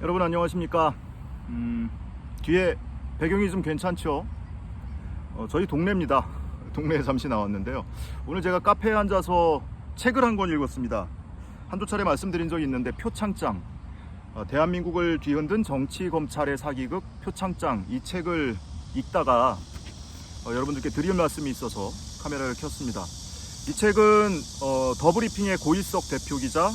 여러분 안녕하십니까. 뒤에 배경이 좀 괜찮죠? 저희 동네입니다. 동네에 잠시 나왔는데요. 오늘 제가 카페에 앉아서 책을 한 권 읽었습니다. 한두 차례 말씀드린 적이 있는데 표창장, 대한민국을 뒤흔든 정치 검찰의 사기극 표창장, 이 책을 읽다가 여러분들께 드릴 말씀이 있어서 카메라를 켰습니다. 이 책은 더브리핑의 고일석 대표기자,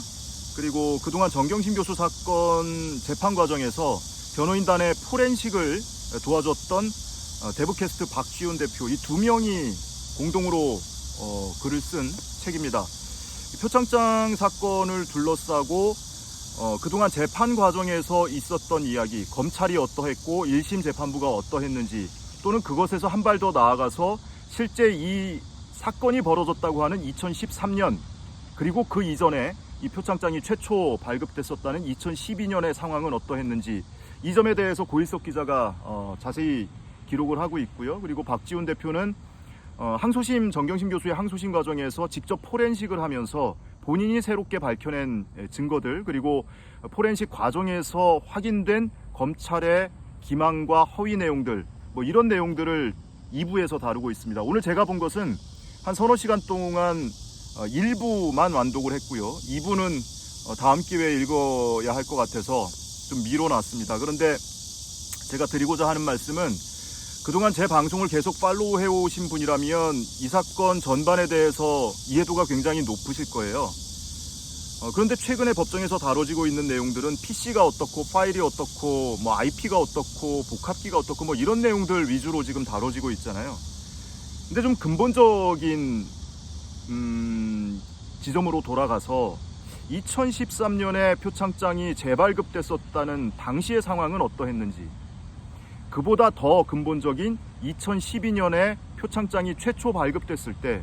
그리고 그동안 정경심 교수 사건 재판 과정에서 변호인단의 포렌식을 도와줬던 대부캐스트 박지훈 대표, 이 두 명이 공동으로 글을 쓴 책입니다. 표창장 사건을 둘러싸고 그동안 재판 과정에서 있었던 이야기, 검찰이 어떠했고 1심 재판부가 어떠했는지, 또는 그것에서 한 발 더 나아가서 실제 이 사건이 벌어졌다고 하는 2013년, 그리고 그 이전에 이 표창장이 최초 발급됐었다는 2012년의 상황은 어떠했는지, 이 점에 대해서 고일석 기자가 자세히 기록을 하고 있고요. 그리고 박지훈 대표는 항소심, 정경심 교수의 항소심 과정에서 직접 포렌식을 하면서 본인이 새롭게 밝혀낸 증거들, 그리고 포렌식 과정에서 확인된 검찰의 기망과 허위 내용들, 뭐 이런 내용들을 2부에서 다루고 있습니다. 오늘 제가 본 것은 한 서너 시간 동안 일부만 완독을 했고요. 2부는 다음 기회에 읽어야 할 것 같아서 좀 미뤄놨습니다. 그런데 제가 드리고자 하는 말씀은, 그동안 제 방송을 계속 팔로우 해오신 분이라면 이 사건 전반에 대해서 이해도가 굉장히 높으실 거예요. 그런데 최근에 법정에서 다뤄지고 있는 내용들은 PC가 어떻고 파일이 어떻고 뭐 IP가 어떻고 복합기가 어떻고 뭐 이런 내용들 위주로 지금 다뤄지고 있잖아요. 근데 좀 근본적인 지점으로 돌아가서 2013년에 표창장이 재발급됐었다는 당시의 상황은 어떠했는지, 그보다 더 근본적인 2012년에 표창장이 최초 발급됐을 때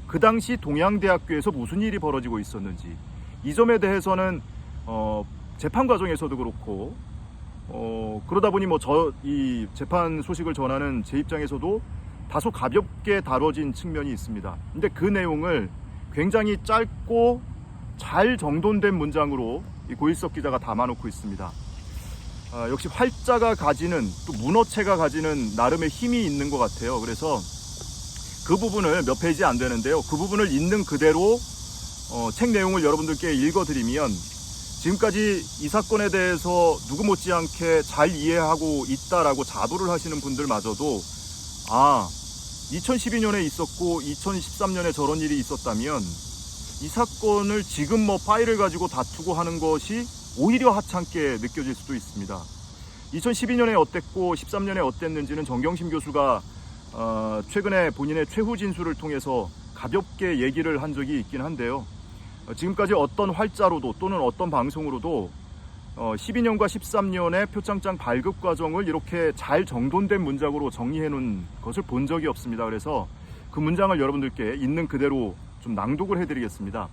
그 당시 동양대학교에서 무슨 일이 벌어지고 있었는지, 이 점에 대해서는 재판 과정에서도 그렇고 그러다 보니 이 재판 소식을 전하는 제 입장에서도 다소 가볍게 다뤄진 측면이 있습니다. 근데 그 내용을 굉장히 짧고 잘 정돈된 문장으로 이 고일석 기자가 담아놓고 있습니다. 역시 활자가 가지는, 또 문어체가 가지는 나름의 힘이 있는 것 같아요. 그래서 그 부분을, 몇 페이지 안 되는데요, 그 부분을 있는 그대로 책 내용을 여러분들께 읽어드리면, 지금까지 이 사건에 대해서 누구 못지않게 잘 이해하고 있다라고 자부를 하시는 분들마저도 2012년에 있었고 2013년에 저런 일이 있었다면 이 사건을 지금 파일을 가지고 다투고 하는 것이 오히려 하찮게 느껴질 수도 있습니다. 2012년에 어땠고 13년에 어땠는지는 정경심 교수가 최근에 본인의 최후 진술을 통해서 가볍게 얘기를 한 적이 있긴 한데요. 지금까지 어떤 활자로도 또는 어떤 방송으로도 12년과 13년의 표창장 발급 과정을 이렇게 잘 정돈된 문장으로 정리해 놓은 것을 본 적이 없습니다. 그래서 그 문장을 여러분들께 있는 그대로 좀 낭독을 해드리겠습니다.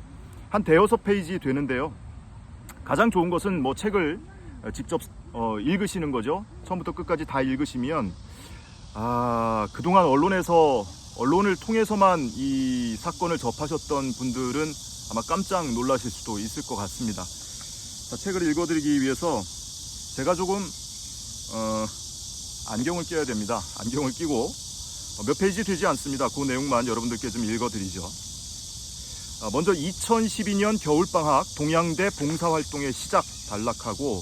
한 대여섯 페이지 되는데요. 가장 좋은 것은 책을 직접 읽으시는 거죠. 처음부터 끝까지 다 읽으시면 그동안 언론을 통해서만 이 사건을 접하셨던 분들은 아마 깜짝 놀라실 수도 있을 것 같습니다. 자, 책을 읽어드리기 위해서 제가 조금 안경을 껴야 됩니다. 안경을 끼고 몇 페이지 되지 않습니다. 그 내용만 여러분들께 좀 읽어드리죠. 먼저 2012년 겨울방학 동양대 봉사활동의 시작 단락하고,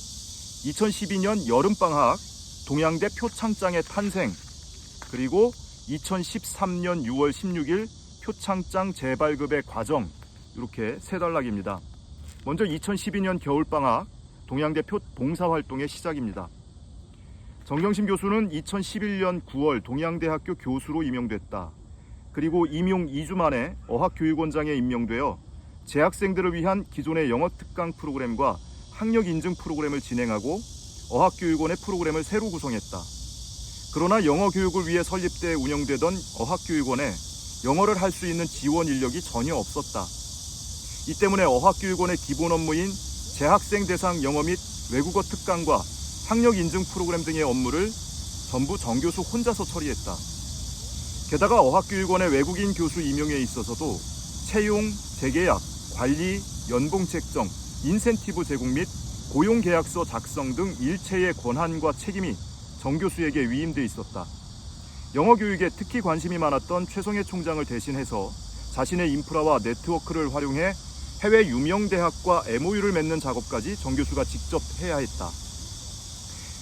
2012년 여름방학 동양대 표창장의 탄생, 그리고 2013년 6월 16일 표창장 재발급의 과정, 이렇게 세 단락입니다. 먼저 2012년 겨울방학 동양대 봉사활동의 시작입니다. 정경심 교수는 2011년 9월 동양대학교 교수로 임용됐다. 그리고 임용 2주 만에 어학교육원장에 임명되어 재학생들을 위한 기존의 영어특강 프로그램과 학력인증 프로그램을 진행하고 어학교육원의 프로그램을 새로 구성했다. 그러나 영어교육을 위해 설립돼 운영되던 어학교육원에 영어를 할 수 있는 지원 인력이 전혀 없었다. 이 때문에 어학교육원의 기본 업무인 재학생 대상 영어 및 외국어 특강과 학력인증 프로그램 등의 업무를 전부 정 교수 혼자서 처리했다. 게다가 어학교육원의 외국인 교수 임용에 있어서도 채용, 재계약, 관리, 연봉 책정, 인센티브 제공 및 고용계약서 작성 등 일체의 권한과 책임이 정 교수에게 위임돼 있었다. 영어 교육에 특히 관심이 많았던 최성해 총장을 대신해서 자신의 인프라와 네트워크를 활용해 해외 유명 대학과 MOU를 맺는 작업까지 정 교수가 직접 해야 했다.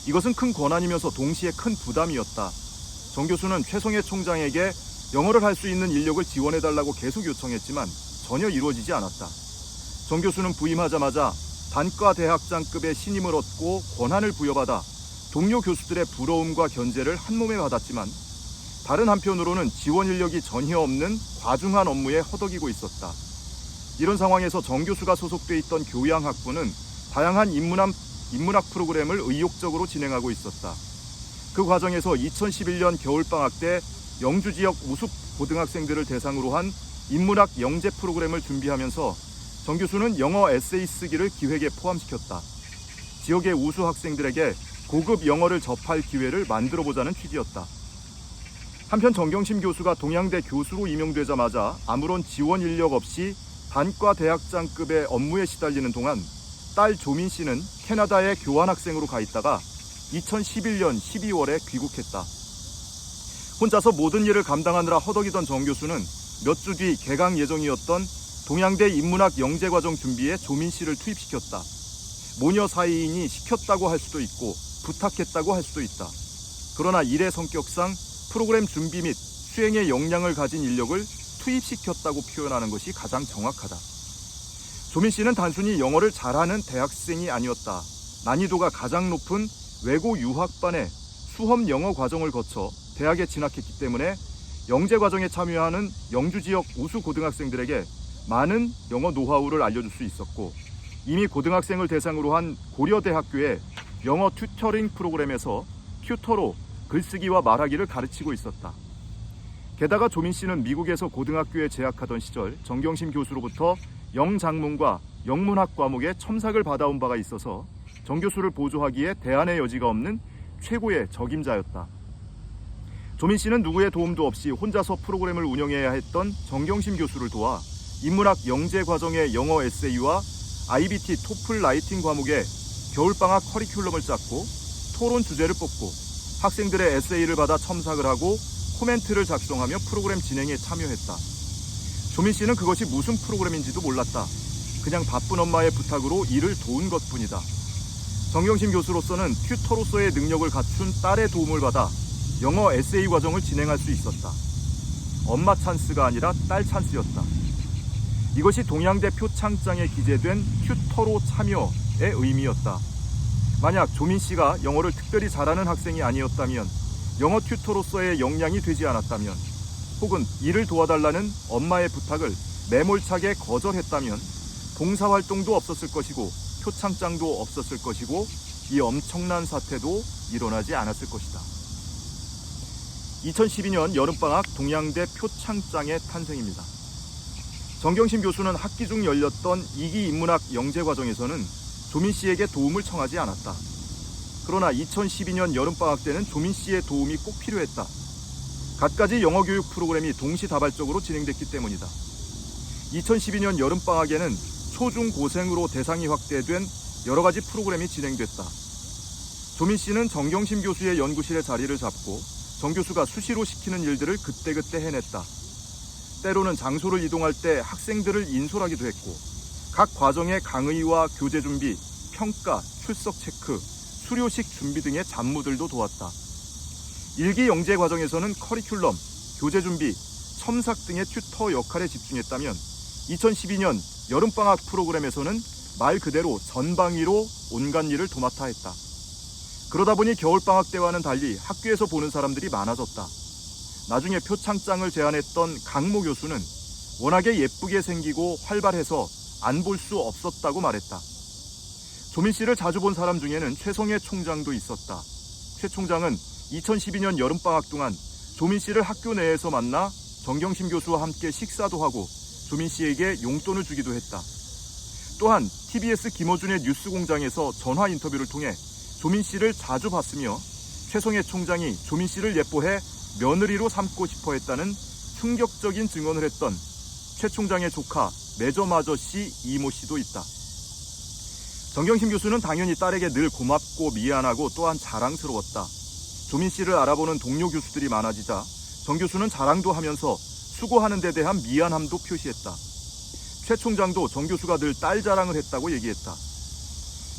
이것은 큰 권한이면서 동시에 큰 부담이었다. 정 교수는 최성해 총장에게 영어를 할 수 있는 인력을 지원해달라고 계속 요청했지만 전혀 이루어지지 않았다. 정 교수는 부임하자마자 단과 대학장급의 신임을 얻고 권한을 부여받아 동료 교수들의 부러움과 견제를 한몸에 받았지만 다른 한편으로는 지원 인력이 전혀 없는 과중한 업무에 허덕이고 있었다. 이런 상황에서 정 교수가 소속돼 있던 교양학부는 다양한 인문학 프로그램을 의욕적으로 진행하고 있었다. 그 과정에서 2011년 겨울방학 때 영주 지역 우수 고등학생들을 대상으로 한 인문학 영재 프로그램을 준비하면서 정 교수는 영어 에세이 쓰기를 기획에 포함시켰다. 지역의 우수 학생들에게 고급 영어를 접할 기회를 만들어보자는 취지였다. 한편 정경심 교수가 동양대 교수로 임용되자마자 아무런 지원 인력 없이 단과 대학장급의 업무에 시달리는 동안 딸 조민 씨는 캐나다에 교환학생으로 가 있다가 2011년 12월에 귀국했다. 혼자서 모든 일을 감당하느라 허덕이던 정 교수는 몇 주 뒤 개강 예정이었던 동양대 인문학 영재과정 준비에 조민 씨를 투입시켰다. 모녀 사이이니 시켰다고 할 수도 있고 부탁했다고 할 수도 있다. 그러나 일의 성격상 프로그램 준비 및 수행의 역량을 가진 인력을 투입시켰다고 표현하는 것이 가장 정확하다. 조민 씨는 단순히 영어를 잘하는 대학생이 아니었다. 난이도가 가장 높은 외고 유학반의 수험 영어 과정을 거쳐 대학에 진학했기 때문에 영재 과정에 참여하는 영주 지역 우수 고등학생들에게 많은 영어 노하우를 알려줄 수 있었고 이미 고등학생을 대상으로 한 고려대학교의 영어 튜터링 프로그램에서 튜터로 글쓰기와 말하기를 가르치고 있었다. 게다가 조민 씨는 미국에서 고등학교에 재학하던 시절 정경심 교수로부터 영장문과 영문학 과목에 첨삭을 받아온 바가 있어서 정 교수를 보조하기에 대안의 여지가 없는 최고의 적임자였다. 조민 씨는 누구의 도움도 없이 혼자서 프로그램을 운영해야 했던 정경심 교수를 도와 인문학 영재 과정의 영어 에세이와 IBT 토플 라이팅 과목에 겨울방학 커리큘럼을 짰고 토론 주제를 뽑고 학생들의 에세이를 받아 첨삭을 하고 코멘트를 작성하며 프로그램 진행에 참여했다. 조민 씨는 그것이 무슨 프로그램인지도 몰랐다. 그냥 바쁜 엄마의 부탁으로 일을 도운 것뿐이다. 정경심 교수로서는 튜터로서의 능력을 갖춘 딸의 도움을 받아 영어 에세이 과정을 진행할 수 있었다. 엄마 찬스가 아니라 딸 찬스였다. 이것이 동양대 표창장에 기재된 튜터로 참여의 의미였다. 만약 조민 씨가 영어를 특별히 잘하는 학생이 아니었다면, 영어 튜터로서의 역량이 되지 않았다면, 혹은 이를 도와달라는 엄마의 부탁을 매몰차게 거절했다면 봉사활동도 없었을 것이고 표창장도 없었을 것이고 이 엄청난 사태도 일어나지 않았을 것이다. 2012년 여름방학 동양대 표창장의 탄생입니다. 정경심 교수는 학기 중 열렸던 2기 인문학 영재 과정에서는 조민 씨에게 도움을 청하지 않았다. 그러나 2012년 여름방학 때는 조민 씨의 도움이 꼭 필요했다. 갖가지 영어 교육 프로그램이 동시다발적으로 진행됐기 때문이다. 2012년 여름방학에는 초중고생으로 대상이 확대된 여러 가지 프로그램이 진행됐다. 조민 씨는 정경심 교수의 연구실에 자리를 잡고 정 교수가 수시로 시키는 일들을 그때그때 해냈다. 때로는 장소를 이동할 때 학생들을 인솔하기도 했고 각 과정의 강의와 교재 준비, 평가, 출석 체크, 수료식 준비 등의 잡무들도 도왔다. 1기 영재 과정에서는 커리큘럼, 교재 준비, 첨삭 등의 튜터 역할에 집중했다면 2012년 여름방학 프로그램에서는 말 그대로 전방위로 온갖 일을 도맡아 했다. 그러다 보니 겨울방학 때와는 달리 학교에서 보는 사람들이 많아졌다. 나중에 표창장을 제안했던 강모 교수는 워낙에 예쁘게 생기고 활발해서 안 볼 수 없었다고 말했다. 조민 씨를 자주 본 사람 중에는 최성해 총장도 있었다. 최 총장은 2012년 여름방학 동안 조민 씨를 학교 내에서 만나 정경심 교수와 함께 식사도 하고 조민 씨에게 용돈을 주기도 했다. 또한 TBS 김어준의 뉴스공장에서 전화 인터뷰를 통해 조민 씨를 자주 봤으며 최성해 총장이 조민 씨를 예뻐해 며느리로 삼고 싶어 했다는 충격적인 증언을 했던 최 총장의 조카 매저마저 씨 이모 씨도 있다. 정경심 교수는 당연히 딸에게 늘 고맙고 미안하고 또한 자랑스러웠다. 조민 씨를 알아보는 동료 교수들이 많아지자 정 교수는 자랑도 하면서 수고하는 데 대한 미안함도 표시했다. 최 총장도 정 교수가 늘 딸 자랑을 했다고 얘기했다.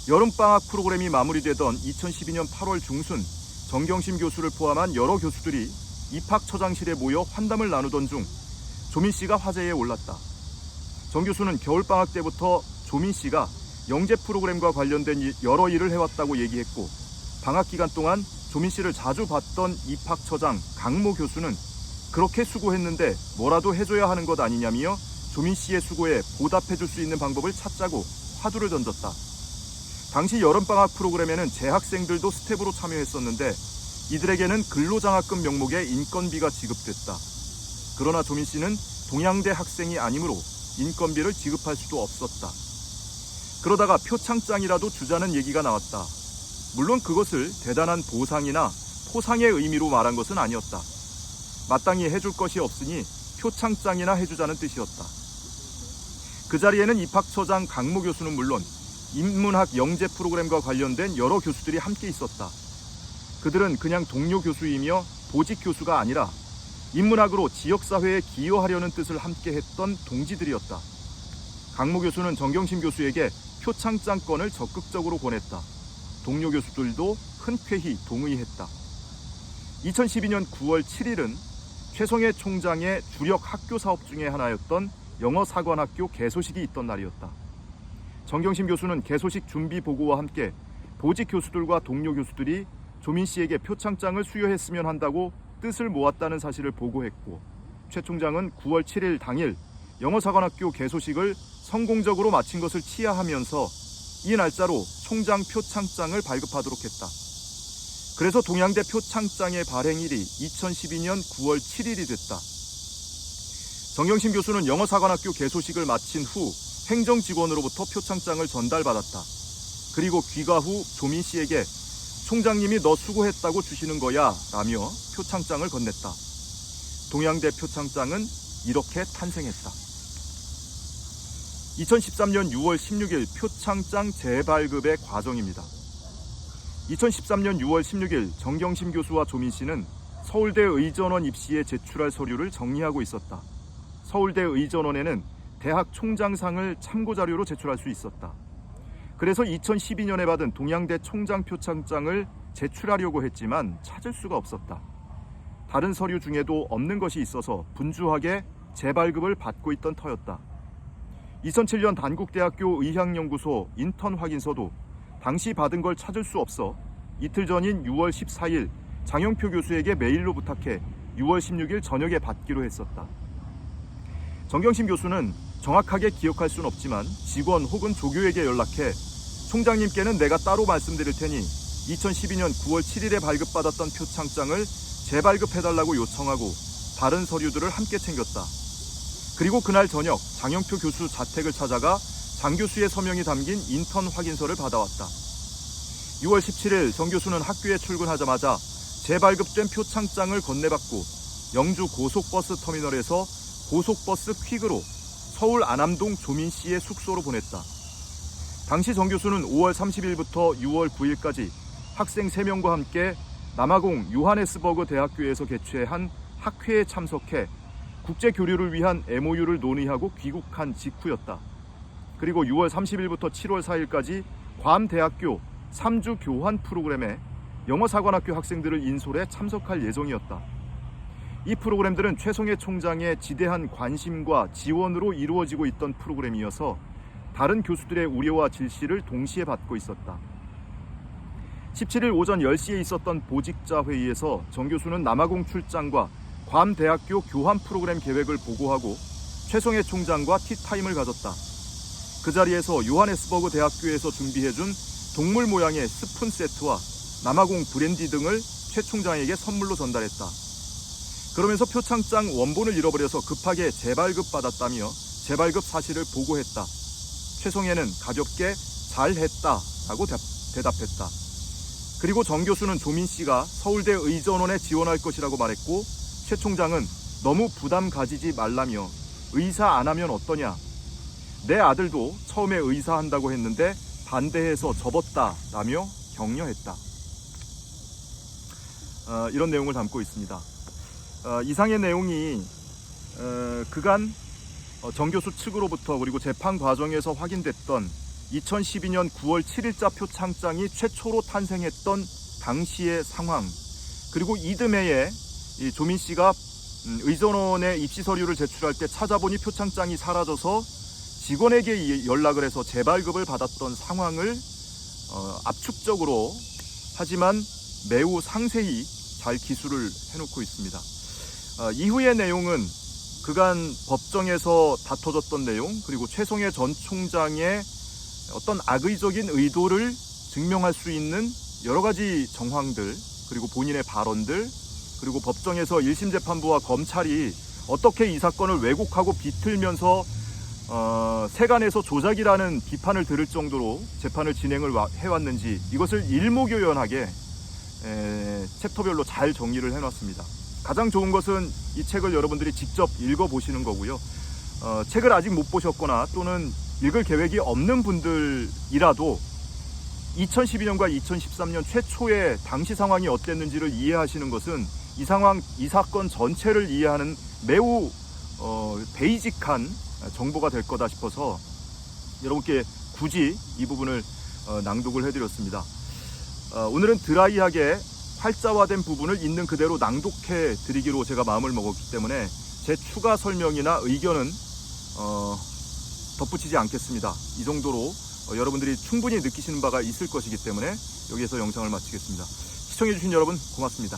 여름방학 프로그램이 마무리되던 2012년 8월 중순 정경심 교수를 포함한 여러 교수들이 입학처장실에 모여 환담을 나누던 중 조민 씨가 화제에 올랐다. 정 교수는 겨울방학 때부터 조민 씨가 영재 프로그램과 관련된 여러 일을 해왔다고 얘기했고, 방학 기간 동안 조민 씨를 자주 봤던 입학처장 강모 교수는 그렇게 수고했는데 뭐라도 해줘야 하는 것 아니냐며 조민 씨의 수고에 보답해줄 수 있는 방법을 찾자고 화두를 던졌다. 당시 여름방학 프로그램에는 재학생들도 스텝으로 참여했었는데 이들에게는 근로장학금 명목의 인건비가 지급됐다. 그러나 조민 씨는 동양대 학생이 아니므로 인건비를 지급할 수도 없었다. 그러다가 표창장이라도 주자는 얘기가 나왔다. 물론 그것을 대단한 보상이나 포상의 의미로 말한 것은 아니었다. 마땅히 해줄 것이 없으니 표창장이나 해주자는 뜻이었다. 그 자리에는 입학처장 강모 교수는 물론 인문학 영재 프로그램과 관련된 여러 교수들이 함께 있었다. 그들은 그냥 동료 교수이며 보직 교수가 아니라 인문학으로 지역사회에 기여하려는 뜻을 함께 했던 동지들이었다. 강모 교수는 정경심 교수에게 표창장권을 적극적으로 권했다. 동료 교수들도 흔쾌히 동의했다. 2012년 9월 7일은 최성해 총장의 주력 학교 사업 중에 하나였던 영어사관학교 개소식이 있던 날이었다. 정경심 교수는 개소식 준비 보고와 함께 보직 교수들과 동료 교수들이 조민 씨에게 표창장을 수여했으면 한다고 뜻을 모았다는 사실을 보고했고, 최 총장은 9월 7일 당일 영어사관학교 개소식을 성공적으로 마친 것을 치하하면서 이 날짜로 총장 표창장을 발급하도록 했다. 그래서 동양대 표창장의 발행일이 2012년 9월 7일이 됐다. 정경심 교수는 영어사관학교 개소식을 마친 후 행정직원으로부터 표창장을 전달받았다. 그리고 귀가 후 조민 씨에게 총장님이 너 수고했다고 주시는 거야 라며 표창장을 건넸다. 동양대 표창장은 이렇게 탄생했다. 2013년 6월 16일 표창장 재발급의 과정입니다. 2013년 6월 16일 정경심 교수와 조민 씨는 서울대 의전원 입시에 제출할 서류를 정리하고 있었다. 서울대 의전원에는 대학 총장상을 참고자료로 제출할 수 있었다. 그래서 2012년에 받은 동양대 총장 표창장을 제출하려고 했지만 찾을 수가 없었다. 다른 서류 중에도 없는 것이 있어서 분주하게 재발급을 받고 있던 터였다. 2007년 단국대학교 의학연구소 인턴 확인서도 당시 받은 걸 찾을 수 없어 이틀 전인 6월 14일 장영표 교수에게 메일로 부탁해 6월 16일 저녁에 받기로 했었다. 정경심 교수는 정확하게 기억할 수는 없지만 직원 혹은 조교에게 연락해 총장님께는 내가 따로 말씀드릴 테니 2012년 9월 7일에 발급받았던 표창장을 재발급해달라고 요청하고 다른 서류들을 함께 챙겼다. 그리고 그날 저녁 장영표 교수 자택을 찾아가 장 교수의 서명이 담긴 인턴 확인서를 받아왔다. 6월 17일 정 교수는 학교에 출근하자마자 재발급된 표창장을 건네받고 영주 고속버스 터미널에서 고속버스 퀵으로 서울 안암동 조민 씨의 숙소로 보냈다. 당시 정 교수는 5월 30일부터 6월 9일까지 학생 3명과 함께 남아공 요하네스버그 대학교에서 개최한 학회에 참석해 국제 교류를 위한 MOU를 논의하고 귀국한 직후였다. 그리고 6월 30일부터 7월 4일까지 괌대학교 3주 교환 프로그램에 영어사관학교 학생들을 인솔해 참석할 예정이었다. 이 프로그램들은 최성해 총장의 지대한 관심과 지원으로 이루어지고 있던 프로그램이어서 다른 교수들의 우려와 질시를 동시에 받고 있었다. 17일 오전 10시에 있었던 보직자 회의에서 정 교수는 남아공 출장과 괌대학교 교환 프로그램 계획을 보고하고 최성해 총장과 티타임을 가졌다. 그 자리에서 요하네스버그 대학교에서 준비해준 동물 모양의 스푼 세트와 남아공 브랜디 등을 최 총장에게 선물로 전달했다. 그러면서 표창장 원본을 잃어버려서 급하게 재발급 받았다며 재발급 사실을 보고했다. 최성해는 가볍게 잘했다라고 대답했다. 그리고 정 교수는 조민 씨가 서울대 의전원에 지원할 것이라고 말했고, 최 총장은 너무 부담 가지지 말라며 의사 안 하면 어떠냐. 내 아들도 처음에 의사 한다고 했는데 반대해서 접었다라며 격려했다. 이런 내용을 담고 있습니다. 이상의 내용이 그간 정교수 측으로부터 그리고 재판 과정에서 확인됐던 2012년 9월 7일자 표창장이 최초로 탄생했던 당시의 상황, 그리고 이듬해에 이 조민 씨가 의전원에 입시 서류를 제출할 때 찾아보니 표창장이 사라져서 직원에게 연락을 해서 재발급을 받았던 상황을 압축적으로 하지만 매우 상세히 잘 기술을 해놓고 있습니다. 이후의 내용은 그간 법정에서 다퉈졌던 내용, 그리고 최성해 전 총장의 어떤 악의적인 의도를 증명할 수 있는 여러 가지 정황들, 그리고 본인의 발언들, 그리고 법정에서 1심 재판부와 검찰이 어떻게 이 사건을 왜곡하고 비틀면서 세간에서 조작이라는 비판을 들을 정도로 재판을 진행을 해왔는지, 이것을 일목요연하게 챕터별로 잘 정리를 해놨습니다. 가장 좋은 것은 이 책을 여러분들이 직접 읽어보시는 거고요. 책을 아직 못 보셨거나 또는 읽을 계획이 없는 분들이라도 2012년과 2013년 최초의 당시 상황이 어땠는지를 이해하시는 것은 이 상황, 이 사건 전체를 이해하는 매우 베이직한 정보가 될 거다 싶어서 여러분께 굳이 이 부분을 낭독을 해드렸습니다. 오늘은 드라이하게 활자화된 부분을 있는 그대로 낭독해 드리기로 제가 마음을 먹었기 때문에 제 추가 설명이나 의견은 덧붙이지 않겠습니다. 이 정도로 여러분들이 충분히 느끼시는 바가 있을 것이기 때문에 여기에서 영상을 마치겠습니다. 시청해주신 여러분 고맙습니다.